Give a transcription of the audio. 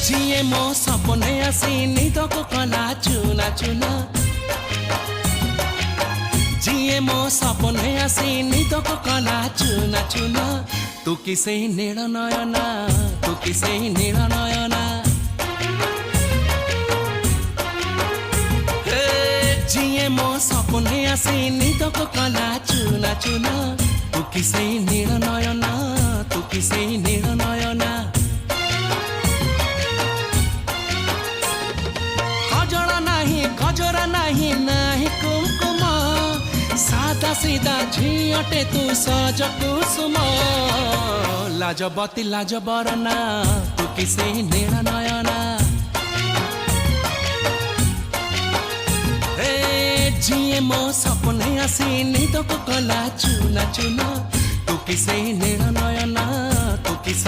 जिए मो सपने आसी निदको कला चुना चुना जिए मो सपने आसी निदको कला चुना चुना तू किसे नील नयना तू किसे नील नयना जिए मो सपने आसी निदको कला चुना चुना तू किसे नील नयना तू किसे नील नयना गजरा नहीं नहीं कुमकुम सादा सीधा झीटे तू सज कुसुम लाजबती लाज बरना तू किसे नील नयना जिए मो सपने आसी निदको कला चुना चुना तू किसे नील नयना तू किसे